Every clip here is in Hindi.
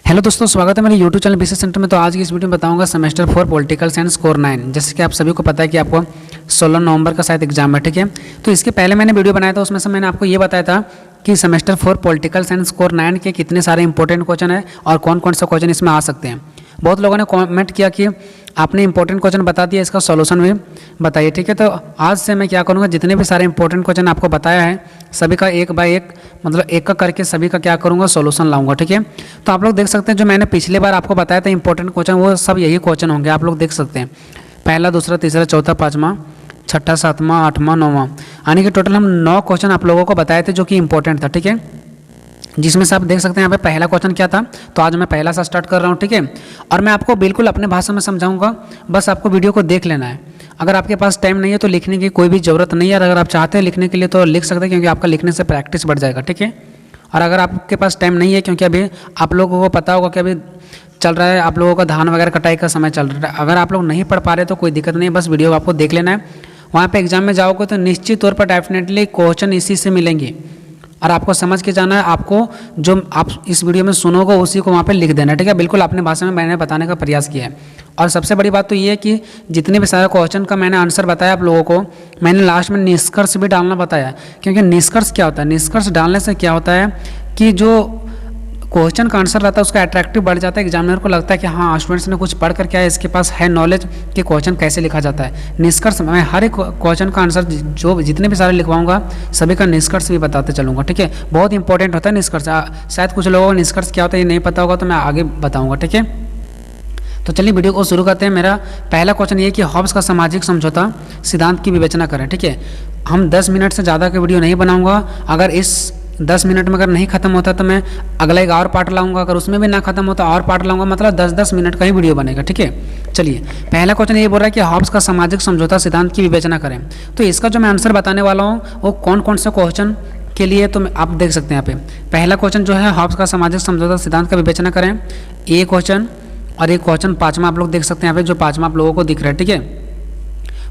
हेलो दोस्तों, स्वागत है मेरे यूट्यूब चैनल बीसी सेंटर में। तो आज की इस वीडियो में बताऊंगा सेमेस्टर 4 पॉलिटिकल साइंस कोर 9। जैसे कि आप सभी को पता है कि आपको 16 नवंबर का शायद एग्जाम है, ठीक है। तो इसके पहले मैंने वीडियो बनाया था, उसमें से मैंने आपको ये बताया था कि सेमेस्टर 4 पॉलिटिकल साइंस कोर 9 के कितने सारे इंपॉर्टेंट क्वेश्चन है और कौन कौन सा क्वेश्चन इसमें आ सकते हैं। बहुत लोगों ने कमेंट किया कि आपने इंपॉर्टेंट क्वेश्चन बता दिया, इसका सॉल्यूशन भी बताइए, ठीक है। तो आज से मैं क्या करूँगा, जितने भी सारे इंपॉर्टेंट क्वेश्चन आपको बताया है सभी का एक बाय एक मतलब एक का करके सभी का क्या करूँगा, सॉल्यूशन लाऊंगा, ठीक है। तो आप लोग देख सकते हैं जो मैंने पिछली बार आपको बताया था इंपॉर्टेंट क्वेश्चन, वो सब यही क्वेश्चन होंगे। आप लोग देख सकते हैं पहला, दूसरा, तीसरा, चौथा, पाँचवा, छठा, सातवां, आठवां, नौवां, यानी कि टोटल हम 9 क्वेश्चन आप लोगों को बताए थे जो कि इंपॉर्टेंट था, ठीक है। जिसमें से आप देख सकते हैं यहाँ पे पहला क्वेश्चन क्या था। तो आज मैं पहला सा स्टार्ट कर रहा हूँ, ठीक है। और मैं आपको बिल्कुल अपने भाषा में समझाऊंगा, बस आपको वीडियो को देख लेना है। अगर आपके पास टाइम नहीं है तो लिखने की कोई भी ज़रूरत नहीं है, और अगर आप चाहते हैं लिखने के लिए तो लिख सकते हैं, क्योंकि आपका लिखने से प्रैक्टिस बढ़ जाएगा, ठीक है। और अगर आपके पास टाइम नहीं है, क्योंकि अभी आप लोगों को पता होगा कि अभी चल रहा है आप लोगों का धान वगैरह कटाई का समय चल रहा है। अगर आप लोग नहीं पढ़ पा रहे तो कोई दिक्कत नहीं है, बस वीडियो आपको देख लेना है। वहाँ पे एग्जाम में जाओगे तो निश्चित तौर पर डेफिनेटली क्वेश्चन इसी से मिलेंगे, और आपको समझ के जाना है। आपको जो आप इस वीडियो में सुनोगे उसी को वहाँ पे लिख देना है, ठीक है। बिल्कुल अपने भाषा में मैंने बताने का प्रयास किया है। और सबसे बड़ी बात तो ये है कि जितने भी सारे क्वेश्चन का मैंने आंसर बताया आप लोगों को, मैंने लास्ट में निष्कर्ष भी डालना बताया। क्योंकि निष्कर्ष क्या होता है, निष्कर्ष डालने से क्या होता है कि जो क्वेश्चन का आंसर रहता है उसका अट्रैक्टिव बढ़ जाता है। एग्जामिनर को लगता है कि हाँ, स्टूडेंट्स ने कुछ पढ़ कर क्या है, इसके पास है नॉलेज कि क्वेश्चन कैसे लिखा जाता है। निष्कर्ष मैं हर एक क्वेश्चन का आंसर जो जितने भी सारे लिखवाऊंगा सभी का निष्कर्ष भी बताते चलूँगा, ठीक है। बहुत इंपॉर्टेंट होता है निष्कर्ष। शायद कुछ लोगों को निष्कर्ष क्या होता है ये नहीं पता होगा, तो मैं आगे बताऊँगा, ठीक है। तो चलिए वीडियो को शुरू करते हैं। मेरा पहला क्वेश्चन ये कि हॉब्स का सामाजिक समझौता सिद्धांत की विवेचना करें, ठीक है। हम 10 मिनट से ज़्यादा का वीडियो नहीं बनाऊँगा। अगर इस 10 मिनट में अगर नहीं खत्म होता तो मैं अगला एक और पार्ट लाऊंगा। अगर उसमें भी ना खत्म होता और पार्ट लाऊंगा, मतलब 10-10 मिनट का ही वीडियो बनेगा, ठीक है। चलिए पहला क्वेश्चन ये बोल रहा है कि हॉब्स का सामाजिक समझौता सिद्धांत की विवेचना करें। तो इसका जो मैं आंसर बताने वाला हूँ वो कौन कौन सा क्वेश्चन के लिए, तो आप देख सकते हैं यहाँ पे पहला क्वेश्चन जो है हॉब्स का सामाजिक समझौता सिद्धांत का विवेचना करें, ये क्वेश्चन। और एक क्वेश्चन पाँचवा आप लोग देख सकते हैं यहाँ पे, जो पाँचवा आप लोगों को दिख रहा है, ठीक है।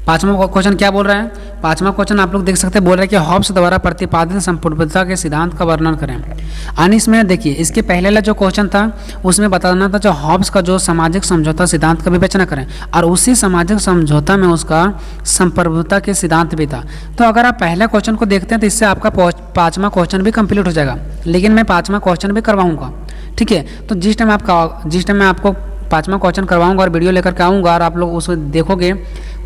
पाँचवा क्वेश्चन क्या बोल रहा है, पाँचवा क्वेश्चन आप लोग देख सकते हैं बोल रहा है कि हॉब्स द्वारा प्रतिपादित संपूर्णता के सिद्धांत का वर्णन करें। यानी इसमें देखिए, इसके पहले वाला जो क्वेश्चन था उसमें बताना था जो हॉब्स का जो सामाजिक समझौता सिद्धांत का विवेचना करें, और उसी सामाजिक समझौता में उसका संप्रभुता के सिद्धांत भी था। तो अगर आप पहले क्वेश्चन को देखते हैं तो इससे आपका पाँचवा क्वेश्चन भी कंप्लीट हो जाएगा, लेकिन मैं पाँचवा क्वेश्चन भी करवाऊँगा, ठीक है। तो जिस टाइम मैं आपको पाँचवा क्वेश्चन करवाऊंगा और वीडियो लेकर के आऊँगा और आप लोग उसको देखोगे,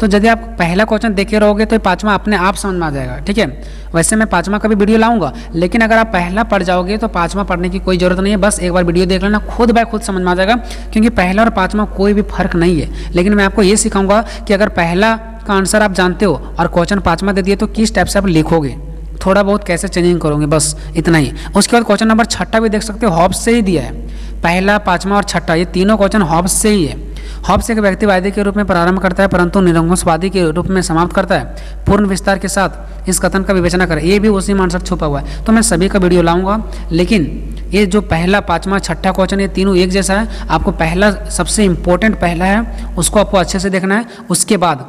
तो यदि आप पहला क्वेश्चन देखे रहोगे तो पाँचवा अपने आप समझ में आ जाएगा, ठीक है। वैसे मैं पाँचवा का भी वीडियो लाऊंगा, लेकिन अगर आप पहला पढ़ जाओगे तो पाँचवा पढ़ने की कोई ज़रूरत नहीं है। बस एक बार वीडियो देख लेना, खुद बाय खुद समझ में आ जाएगा, क्योंकि पहला और पाँचवा कोई भी फर्क नहीं है। लेकिन मैं आपको ये सिखाऊंगा कि अगर पहला का आंसर आप जानते हो और क्वेश्चन पाँचवा दे दिए तो किस टाइप से आप लिखोगे, थोड़ा बहुत कैसे चेंजिंग करोगे, बस इतना ही। उसके बाद क्वेश्चन नंबर छठा भी देख सकते हो, हॉब्स से ही दिया है। पहला, पाँचवा और छठा ये तीनों क्वेश्चन हॉब्स से ही है। हॉब्स एक व्यक्तिवादी के रूप में प्रारंभ करता है परंतु निरंकुशवादी के रूप में समाप्त करता है। पूर्ण विस्तार के साथ इस कथन का विवेचना करें, ये भी उसी में आंसर छुपा हुआ है। तो मैं सभी का वीडियो लाऊंगा, लेकिन ये जो पहला, पाँचवा, छठा क्वेश्चन ये तीनों एक जैसा है। आपको पहला सबसे इंपॉर्टेंट पहला है, उसको आपको अच्छे से देखना है। उसके बाद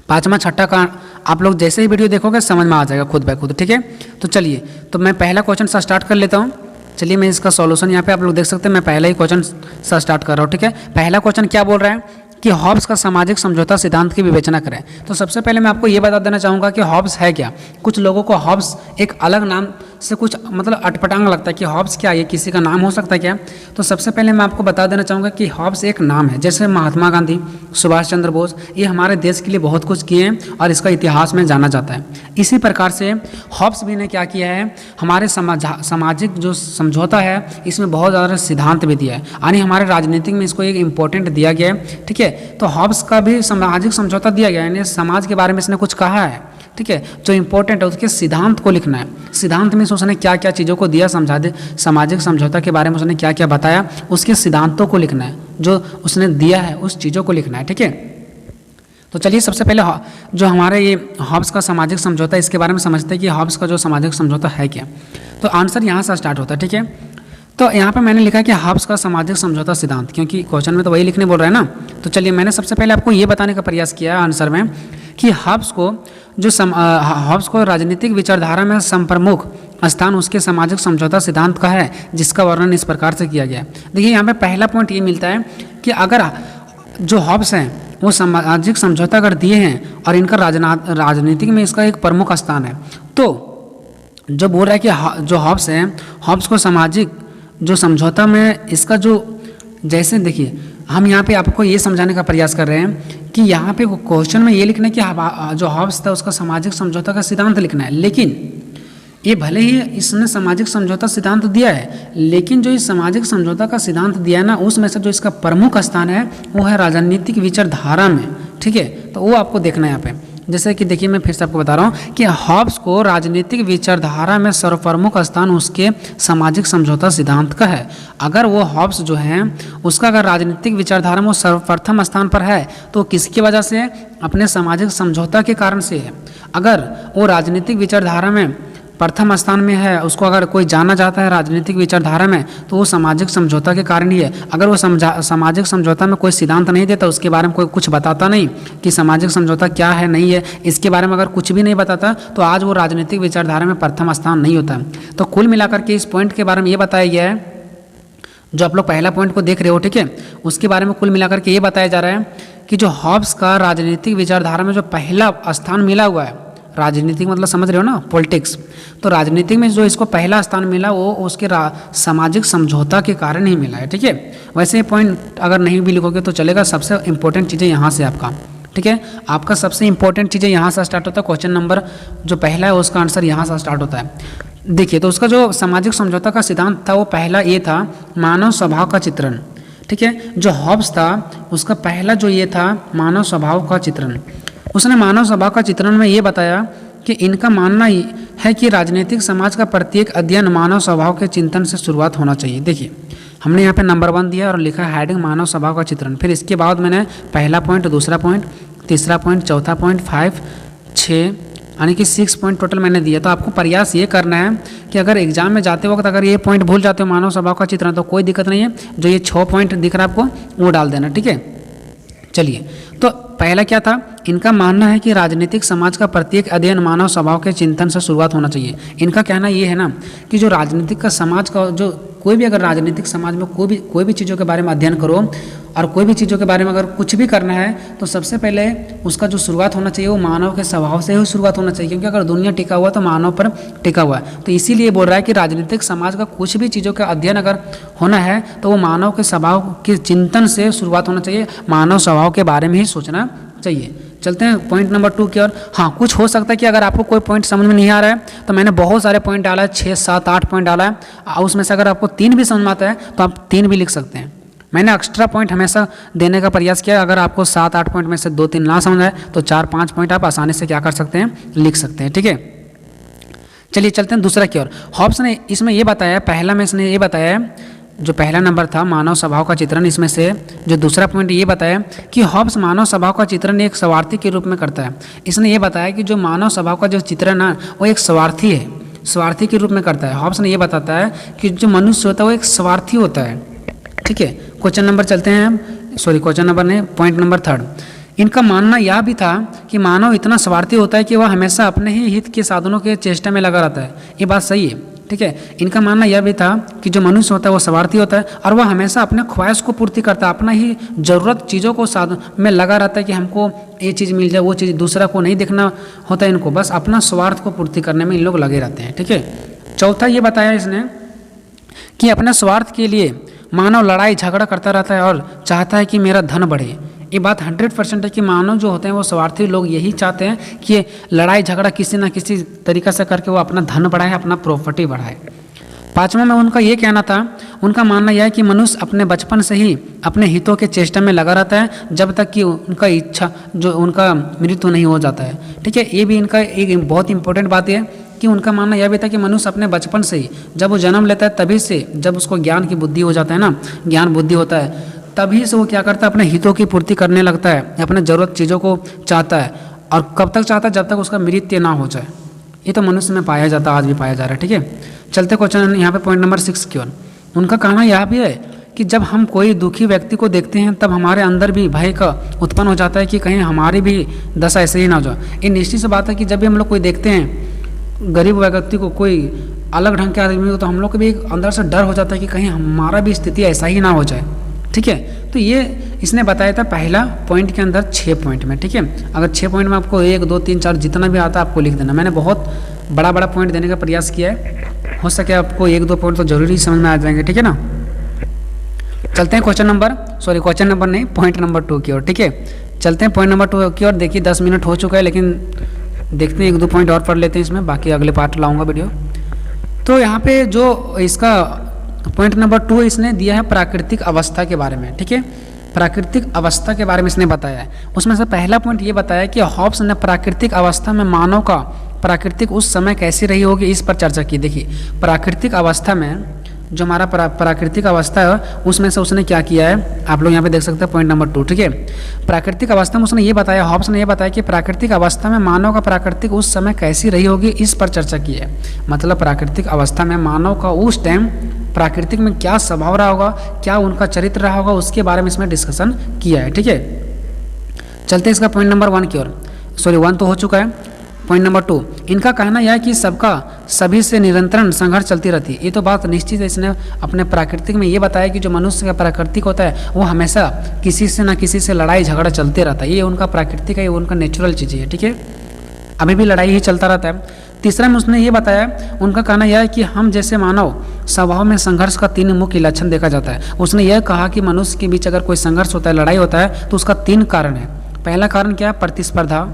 पाँचवा, छठा का आप लोग जैसे ही वीडियो देखोगे समझ में आ जाएगा खुद बाय खुद, ठीक है। तो चलिए, तो मैं पहला क्वेश्चन से स्टार्ट कर लेता हूँ। चलिए मैं इसका सॉल्यूशन यहाँ पे आप लोग देख सकते हैं, मैं पहला ही क्वेश्चन से स्टार्ट कर रहा हूँ, ठीक है। पहला क्वेश्चन क्या बोल रहा है कि हॉब्स का सामाजिक समझौता सिद्धांत की विवेचना करें। तो सबसे पहले मैं आपको ये बता देना चाहूँगा कि हॉब्स है क्या। कुछ लोगों को हॉब्स एक अलग नाम से कुछ मतलब अटपटांग लगता है कि हॉब्स क्या, ये किसी का नाम हो सकता है क्या। तो सबसे पहले मैं आपको बता देना चाहूँगा कि हॉब्स एक नाम है। जैसे महात्मा गांधी, सुभाष चंद्र बोस, ये हमारे देश के लिए बहुत कुछ किए हैं और इसका इतिहास में जाना जाता है। इसी प्रकार से हॉब्स भी ने क्या किया है, हमारे सामाजिक जो समझौता है इसमें बहुत ज़्यादा सिद्धांत भी दिया है, यानी हमारे राजनीतिक में इसको एक इम्पोर्टेंट दिया गया है, ठीक है। तो हॉब्स का भी सामाजिक समझौता दिया गया है, यानी समाज के बारे में इसने कुछ कहा है, ठीक है। जो इंपॉर्टेंट है उसके सिद्धांत को लिखना है। सिद्धांत में उसने क्या क्या चीज़ों को दिया, समझा दे, सामाजिक समझौता के बारे में उसने क्या क्या बताया, उसके सिद्धांतों को लिखना है। जो उसने दिया है उस चीज़ों को लिखना है, ठीक है। तो चलिए सबसे पहले जो हमारे ये हॉब्स का सामाजिक समझौता, इसके बारे में समझते हैं कि हॉब्स का जो सामाजिक समझौता है क्या। तो आंसर यहाँ से स्टार्ट होता है, ठीक है। तो यहाँ पे मैंने लिखा है कि हॉब्स का सामाजिक समझौता सिद्धांत, क्योंकि क्वेश्चन में तो वही लिखने बोल रहा है ना। तो चलिए मैंने सबसे पहले आपको ये बताने का प्रयास किया आंसर में कि हॉब्स को जो हॉब्स को राजनीतिक विचारधारा में संप्रमुख स्थान उसके सामाजिक समझौता सिद्धांत का है, जिसका वर्णन इस प्रकार से किया गया है। देखिए यहाँ पे पहला पॉइंट ये मिलता है कि अगर जो हॉब्स हैं वो सामाजिक समझौता अगर दिए हैं और इनका राजनीतिक में इसका एक प्रमुख स्थान है, तो जो बोल रहा है कि जो हॉब्स हैं, हॉब्स को सामाजिक जो समझौता में इसका जो, जैसे देखिए हम यहाँ पे आपको ये समझाने का प्रयास कर रहे हैं कि यहाँ पे क्वेश्चन में ये लिखना है कि जो हॉब्स था उसका सामाजिक समझौता का सिद्धांत लिखना है, लेकिन ये भले ही इसने सामाजिक समझौता सिद्धांत दिया है, लेकिन जो इस सामाजिक समझौता का सिद्धांत दिया है ना, उसमें से जो इसका प्रमुख स्थान है वो है राजनीतिक विचारधारा में। ठीक है, तो वो आपको देखना है यहाँ पे। जैसे कि देखिए मैं फिर से आपको बता रहा हूँ कि हॉब्स को राजनीतिक विचारधारा में सर्वप्रमुख स्थान उसके सामाजिक समझौता सिद्धांत का है। अगर वो हॉब्स जो है उसका अगर राजनीतिक विचारधारा में वो सर्वप्रथम स्थान पर है तो किसकी वजह से? अपने सामाजिक समझौता के कारण से है। अगर वो राजनीतिक विचारधारा में प्रथम स्थान में है, उसको अगर कोई जानना चाहता है राजनीतिक विचारधारा में, तो वो सामाजिक समझौता के कारण ही है। अगर वो सामाजिक समझौता में कोई सिद्धांत नहीं देता, उसके बारे में कोई कुछ बताता नहीं कि सामाजिक समझौता क्या है नहीं है, इसके बारे में अगर कुछ भी नहीं बताता, तो आज वो राजनीतिक विचारधारा में प्रथम स्थान नहीं होता। तो कुल मिलाकर के इस पॉइंट के बारे में ये बताया गया है, जो आप लोग पहला पॉइंट को देख रहे हो, ठीक है, उसके बारे में कुल मिलाकर के ये बताया जा रहा है कि जो हॉब्स का राजनीतिक विचारधारा में जो पहला स्थान मिला हुआ है, राजनीतिक मतलब समझ रहे हो ना, पॉलिटिक्स, तो राजनीतिक में जो इसको पहला स्थान मिला वो उसके सामाजिक समझौता के कारण ही मिला है। ठीक है, वैसे पॉइंट अगर नहीं भी लिखोगे तो चलेगा। सबसे इंपॉर्टेंट चीज़ें यहाँ से आपका, ठीक है, आपका सबसे इंपॉर्टेंट चीज़ें यहाँ से स्टार्ट होता है। क्वेश्चन नंबर जो पहला है उसका आंसर यहाँ से स्टार्ट होता है। देखिए, तो उसका जो सामाजिक समझौता का सिद्धांत था वो पहला ये था मानव स्वभाव का चित्रण। ठीक है, जो हॉब्स था उसका पहला जो ये था मानव स्वभाव का चित्रण। उसने मानव स्वभाव का चित्रण में ये बताया कि इनका मानना है कि राजनीतिक समाज का प्रत्येक अध्ययन मानव स्वभाव के चिंतन से शुरुआत होना चाहिए। देखिए, हमने यहाँ पे नंबर 1 दिया और लिखा है हेडिंग मानव स्वभाव का चित्रण। फिर इसके बाद मैंने पहला पॉइंट, दूसरा पॉइंट, तीसरा पॉइंट, चौथा पॉइंट, 5, 6 यानी कि 6 पॉइंट टोटल मैंने दिया। तो आपको प्रयास ये करना है कि अगर एग्जाम में जाते वक्त अगर ये पॉइंट भूल जाते हो मानव स्वभाव का चित्रण, तो कोई दिक्कत नहीं है, जो ये 6 पॉइंट दिख रहा है आपको वो डाल देना। ठीक है, चलिए, तो पहला क्या था? इनका मानना है कि राजनीतिक समाज का प्रत्येक अध्ययन मानव स्वभाव के चिंतन से शुरुआत होना चाहिए। इनका कहना ये है ना कि जो राजनीतिक का समाज का जो कोई भी अगर राजनीतिक समाज में कोई भी चीज़ों के बारे में अध्ययन करो और कोई भी चीज़ों के बारे में अगर कुछ भी करना है तो सबसे पहले उसका जो शुरुआत होना चाहिए वो मानव के स्वभाव से ही शुरुआत होना चाहिए, क्योंकि अगर दुनिया टिका हुआ तो मानव पर टिका हुआ है। तो इसीलिए बोल रहा है कि राजनीतिक समाज का कुछ भी चीज़ों का अध्ययन अगर होना है तो वो मानव के स्वभाव के चिंतन से शुरुआत होना चाहिए, मानव स्वभाव के बारे में ही सोचना चाहिए। चलते हैं पॉइंट नंबर 2 की ओर। हाँ, कुछ हो सकता है कि अगर आपको कोई पॉइंट समझ में नहीं आ रहा है तो मैंने बहुत सारे पॉइंट डाला है, 6, 7, 8 पॉइंट डाला है, उसमें से अगर आपको 3 भी समझ में आता है तो आप 3 भी लिख सकते हैं। मैंने एक्स्ट्रा पॉइंट हमेशा देने का प्रयास किया। अगर आपको 7, 8 पॉइंट में से 2, 3 ना समझ आए तो 4, 5 पॉइंट आप आसानी से क्या कर सकते हैं, लिख सकते हैं। ठीक है, चलिए चलते हैं दूसरा की ओर। हॉब्स ने इसमें ये बताया, पहला में इसने ये बताया, जो पहला नंबर था मानव स्वभाव का चित्रण, इसमें से जो दूसरा पॉइंट ये बताया कि हॉब्स मानव स्वभाव का चित्रण एक स्वार्थी के रूप में करता है। इसने ये बताया कि जो मानव स्वभाव का जो चित्रण है वो एक स्वार्थी है, स्वार्थी के रूप में करता है। हॉब्स ने ये बताता है कि जो मनुष्य होता है वो एक स्वार्थी होता है। ठीक है, क्वेश्चन नंबर चलते हैं, क्वेश्चन नंबर नहीं, पॉइंट नंबर 3। इनका मानना यह भी था कि मानव इतना स्वार्थी होता है कि वह हमेशा अपने ही हित के साधनों के चेष्टा में लगा रहता है। ये बात सही है। ठीक है, इनका मानना यह भी था कि जो मनुष्य होता है वो स्वार्थी होता है और वह हमेशा अपने ख्वाहिश को पूर्ति करता है, अपना ही ज़रूरत चीज़ों को साधन में लगा रहता है कि हमको ये चीज़ मिल जाए, वो चीज़, दूसरा को नहीं देखना होता है इनको, बस अपना स्वार्थ को पूर्ति करने में इन लोग लगे रहते हैं। ठीक है, चौथा ये बताया इसने कि अपने स्वार्थ के लिए मानव लड़ाई झगड़ा करता रहता है और चाहता है कि मेरा धन बढ़े। ये बात 100% है कि मानव जो होते हैं वो स्वार्थी लोग यही चाहते हैं कि लड़ाई झगड़ा किसी ना किसी तरीक़े से करके वो अपना धन बढ़ाए, अपना प्रॉपर्टी बढ़ाए। 5वां में उनका ये कहना था, उनका मानना यह है कि मनुष्य अपने बचपन से ही अपने हितों के चेष्टा में लगा रहता है जब तक कि उनका इच्छा जो उनका मृत्यु नहीं हो जाता है। ठीक है, ये भी इनका एक बहुत इंपॉर्टेंट बात है कि उनका मानना यह भी था कि मनुष्य अपने बचपन से ही, जब वो जन्म लेता है तभी से, जब उसको ज्ञान की बुद्धि हो जाता है ना, ज्ञान बुद्धि होता है, तभी से वो क्या करता है, अपने हितों की पूर्ति करने लगता है, अपने ज़रूरत चीज़ों को चाहता है। और कब तक चाहता है? जब तक उसका मृत्यु ना हो जाए। ये तो मनुष्य में पाया जाता है, आज भी पाया जा रहा है। ठीक है, चलते क्वेश्चन यहाँ पे पॉइंट नंबर 6 की ओर। उनका कहना यह भी है कि जब हम कोई दुखी व्यक्ति को देखते हैं तब हमारे अंदर भी भय का उत्पन्न हो जाता है कि कहीं हमारी भी दशा ऐसे ही ना हो जाए। ये निश्चित सी बात है कि जब भी हम लोग कोई देखते हैं गरीब व्यक्ति को, कोई अलग ढंग के आदमी को, तो हम लोग को भी एक अंदर से डर हो जाता है कि कहीं हमारा भी स्थिति ऐसा ही ना हो जाए। ठीक है, तो ये इसने बताया था पहला पॉइंट के अंदर 6 पॉइंट में। ठीक है, अगर 6 पॉइंट में आपको 1 2 3 4 जितना भी आता है आपको लिख देना। मैंने बहुत बड़ा बड़ा पॉइंट देने का प्रयास किया है, हो सके आपको 1 2 पॉइंट तो जरूरी समझ में आ जाएंगे। ठीक है ना, चलते हैं क्वेश्चन नंबर नहीं, पॉइंट नंबर 2 की ओर। ठीक है, चलते हैं पॉइंट नंबर 2 की ओर। देखिए 10 मिनट हो चुका है, लेकिन देखते हैं 1 2 पॉइंट और पढ़ लेते हैं इसमें, बाकी अगले पार्ट लाऊंगा वीडियो। तो यहाँ पे जो इसका पॉइंट नंबर 2 इसने दिया है प्राकृतिक अवस्था के बारे में। ठीक है, प्राकृतिक अवस्था के बारे में इसने बताया है। उसमें से पहला पॉइंट ये बताया कि हॉब्स ने प्राकृतिक अवस्था में मानव का प्राकृतिक उस समय कैसी रही होगी, इस पर चर्चा की। देखिए प्राकृतिक अवस्था में जो हमारा प्राकृतिक अवस्था है उसमें से उसने क्या किया है, आप लोग यहाँ पे देख सकते हैं पॉइंट नंबर 2। ठीक है, प्राकृतिक अवस्था में उसने ये बताया, हॉब्स ने ये बताया कि प्राकृतिक अवस्था में मानव का प्राकृतिक उस समय कैसी रही होगी, इस पर चर्चा की है। मतलब प्राकृतिक अवस्था में मानव का उस टाइम प्राकृतिक में क्या स्वभाव रहा होगा, क्या उनका चरित्र रहा होगा, उसके बारे में इसमें डिस्कशन किया है। ठीक है, चलते इसका पॉइंट नंबर 1 की ओर। 1 तो हो चुका है। पॉइंट नंबर 2, इनका कहना यह है कि सबका सभी से निरंतर संघर्ष चलती रहती है। ये तो बात निश्चित है, इसने अपने प्राकृतिक में ये बताया कि जो मनुष्य का प्राकृतिक होता है वो हमेशा किसी से ना किसी से लड़ाई झगड़ा चलते रहता है। ये उनका प्राकृतिक है, ये उनका नेचुरल चीज़ है। ठीक है, अभी भी लड़ाई ही चलता रहता है। तीसरा में उसने ये बताया, उनका कहना यह है कि हम जैसे मानव स्वभाव में संघर्ष का 3 मुख्य लक्षण देखा जाता है। उसने यह कहा कि मनुष्य के बीच अगर कोई संघर्ष होता है, लड़ाई होता है, तो उसका 3 कारण है। पहला कारण क्या है, प्रतिस्पर्धा।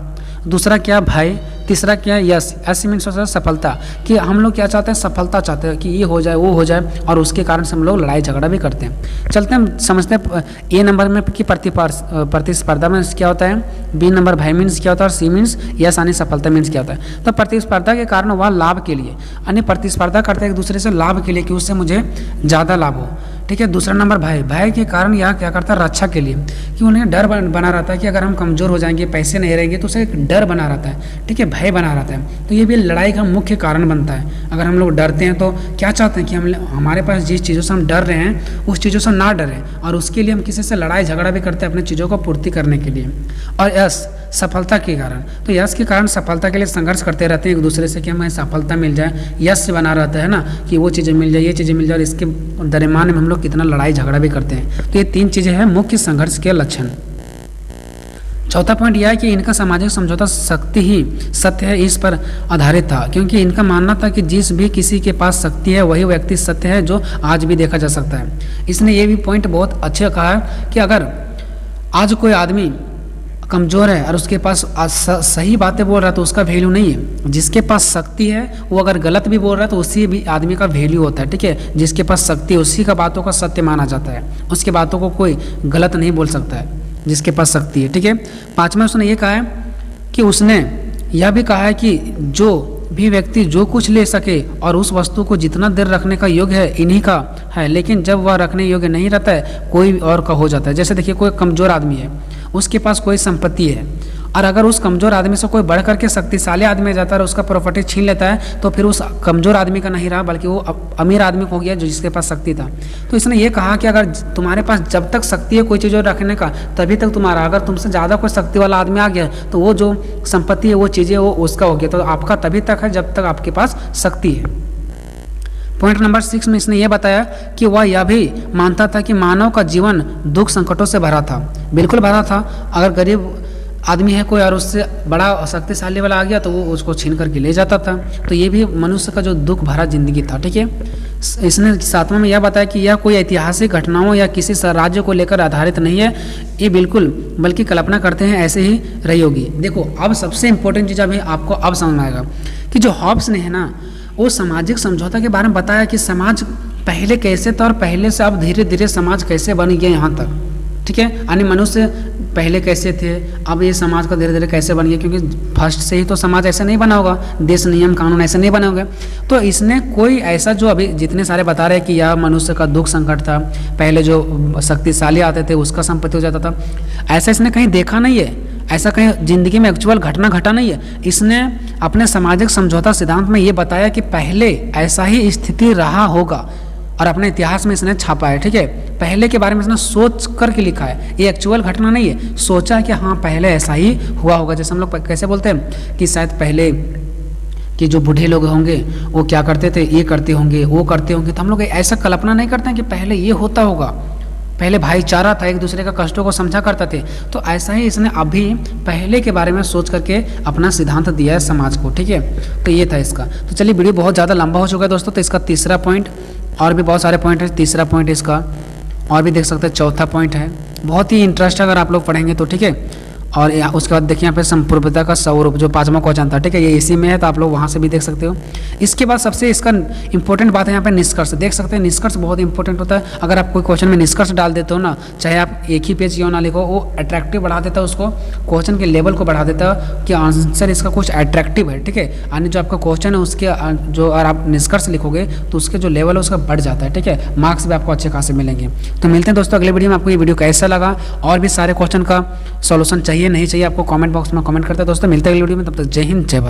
दूसरा क्या, भय। तीसरा क्या है, यश। यश मीन्स होता है सफलता, कि हम लोग क्या चाहते हैं, सफलता चाहते हैं कि ये हो जाए वो हो जाए, और उसके कारण से हम लोग लड़ाई झगड़ा भी करते हैं। चलते हैं समझते हैं ए नंबर में कि प्रतिस्पर्धा में क्या होता है, बी नंबर भय मीन्स क्या होता है, और सी मीन्स यश यानी सफलता मीन्स क्या होता है। तो प्रतिस्पर्धा के कारण वह लाभ के लिए, यानी प्रतिस्पर्धा करते हैं एक दूसरे से लाभ के लिए कि उससे मुझे ज़्यादा लाभ हो। ठीक है, दूसरा नंबर भय। भय के कारण यह क्या करता है, रक्षा के लिए, कि उन्हें डर बना रहता है कि अगर हम कमज़ोर हो जाएंगे, पैसे नहीं रहेंगे, तो उसे एक डर बना रहता है। ठीक है, भय बना रहता है। तो ये भी लड़ाई का मुख्य कारण बनता है। अगर हम लोग डरते हैं तो क्या चाहते हैं कि हमारे पास जिस चीज़ों से हम डर रहे हैं उस चीज़ों से ना डरें, और उसके लिए हम किसी से लड़ाई झगड़ा भी करते हैं अपनी चीज़ों को पूर्ति करने के लिए। और यश, सफलता के कारण, तो यश के कारण सफलता के लिए संघर्ष करते रहते हैं एक दूसरे से कि हमें सफलता मिल जाए, यश बना रहता है ना, कि वो चीज़ें मिल जाए, ये चीज़ें मिल जाए, और इसके दरमियान में हम लोग कितना लड़ाई झगड़ा भी करते हैं। तो ये 3 चीज़ें हैं मुख्य संघर्ष के लक्षण। चौथा पॉइंट यह है कि इनका सामाजिक समझौता शक्ति ही सत्य है, इस पर आधारित था, क्योंकि इनका मानना था कि जिस भी किसी के पास शक्ति है वही व्यक्ति सत्य है, जो आज भी देखा जा सकता है। इसने ये भी पॉइंट बहुत अच्छे कहा है कि अगर आज कोई आदमी कमज़ोर है और उसके पास सही बातें बोल रहा है तो उसका वैल्यू नहीं है। जिसके पास शक्ति है वो अगर गलत भी बोल रहा है तो उसी भी आदमी का वैल्यू होता है। ठीक है, जिसके पास शक्ति है उसी का बातों का सत्य माना जाता है, उसके बातों को कोई गलत नहीं बोल सकता है जिसके पास शक्ति है। ठीक है, 5वां उसने ये कहा है कि उसने यह भी कहा है कि जो भी व्यक्ति जो कुछ ले सके और उस वस्तु को जितना देर रखने का योग्य है इन्हीं का है, लेकिन जब वह रखने योग्य नहीं रहता है कोई और का हो जाता है। जैसे देखिए कोई कमज़ोर आदमी है, उसके पास कोई संपत्ति है, और अगर उस कमज़ोर आदमी से कोई बढ़ करके शक्तिशाली आदमी जाता है और उसका प्रॉपर्टी छीन लेता है, तो फिर उस कमज़ोर आदमी का नहीं रहा बल्कि वो अमीर आदमी हो गया जो जिसके पास शक्ति था। तो इसने ये कहा कि अगर तुम्हारे पास जब तक शक्ति है कोई चीज़ रखने का तभी तक तुम्हारा, अगर तुमसे ज़्यादा कोई शक्ति वाला आदमी आ गया तो वो जो संपत्ति है वो चीज़ें वो उसका हो गया, तो आपका तभी तक है जब तक आपके पास शक्ति है। पॉइंट नंबर 6 में इसने यह बताया कि वह यह भी मानता था कि मानव का जीवन दुख संकटों से भरा था। बिल्कुल भरा था। अगर गरीब आदमी है कोई और उससे बड़ा शक्तिशाली वाला आ गया तो वो उसको छीन करके ले जाता था। तो ये भी मनुष्य का जो दुख भरा जिंदगी था। ठीक है, इसने 7वां में यह बताया कि यह कोई ऐतिहासिक घटनाओं या किसी राज्य को लेकर आधारित नहीं है, ये बिल्कुल बल्कि कल्पना करते हैं ऐसे ही रही होगी। देखो अब सबसे इंपॉर्टेंट चीज़ अभी आपको अब समझ में आएगा कि जो हॉब्स ने है ना वो सामाजिक समझौता के बारे में बताया कि समाज पहले कैसे था और पहले से अब धीरे धीरे समाज कैसे बन गया यहाँ तक। ठीक है, यानी मनुष्य पहले कैसे थे, अब ये समाज का धीरे धीरे कैसे बन गया, क्योंकि फर्स्ट से ही तो समाज ऐसा नहीं बना होगा, देश नियम कानून ऐसे नहीं बने होंगे। तो इसने कोई ऐसा जो अभी जितने सारे बता रहे हैं कि यह मनुष्य का दुख संकट था, पहले जो शक्तिशाली आते थे उसका संपत्ति हो जाता था, ऐसा इसने कहीं देखा नहीं है, ऐसा कहीं जिंदगी में एक्चुअल घटना घटा नहीं है। इसने अपने सामाजिक समझौता सिद्धांत में ये बताया कि पहले ऐसा ही स्थिति रहा होगा और अपने इतिहास में इसने छापा है, ठीक है। पहले के बारे में इसने सोच करके लिखा है, ये एक्चुअल घटना नहीं है, सोचा है कि हाँ पहले ऐसा ही हुआ होगा। जैसे हम लोग कैसे बोलते हैं कि शायद पहले कि जो बूढ़े लोग होंगे वो क्या करते थे, ये करते होंगे, वो करते होंगे, तो हम लोग ऐसा कल्पना नहीं करते हैं कि पहले ये होता होगा, पहले भाईचारा था, एक दूसरे का कष्टों को समझा करते थे। तो ऐसा ही इसने अभी पहले के बारे में सोच करके अपना सिद्धांत दिया है समाज को, ठीक है। तो ये था इसका। तो चलिए वीडियो बहुत ज़्यादा लंबा हो चुका है दोस्तों, तो इसका तीसरा पॉइंट, और भी बहुत सारे पॉइंट है, तीसरा पॉइंट इसका और भी देख सकते हैं, चौथा पॉइंट है, बहुत ही इंटरेस्ट अगर आप लोग पढ़ेंगे तो, ठीक है। और उसके बाद देखिए यहाँ पे संपूर्णता का स्वरूप जो 5वां क्वेश्चन था, ठीक है, ये इसी में है, तो आप लोग वहाँ से भी देख सकते हो। इसके बाद सबसे इसका इंपॉर्टेंट बात है यहाँ पे निष्कर्ष, देख सकते हैं निष्कर्ष बहुत इंपॉर्टेंट होता है। अगर आप कोई क्वेश्चन में निष्कर्ष डाल देते हो ना, चाहे आप एक ही पेज क्यों ना लिखो, वो अट्रैक्टिव बढ़ा देता है, उसको क्वेश्चन के लेवल को बढ़ा देता है कि आंसर इसका कुछ अट्रैक्टिव है, ठीक है। यानी जो आपका क्वेश्चन है उसके जो अगर आप निष्कर्ष लिखोगे तो उसके जो लेवल है उसका बढ़ जाता है, ठीक है, मार्क्स भी आपको अच्छे खासे मिलेंगे। तो मिलते हैं दोस्तों अगले वीडियो में। आपको ये वीडियो कैसा लगा और भी सारे क्वेश्चन का सॉल्यूशन चाहिए नहीं चाहिए, आपको कमेंट बॉक्स में कमेंट करते हैं दोस्तों। मिलते हैं अगले वीडियो में, तब तक जय हिंद जय भारत।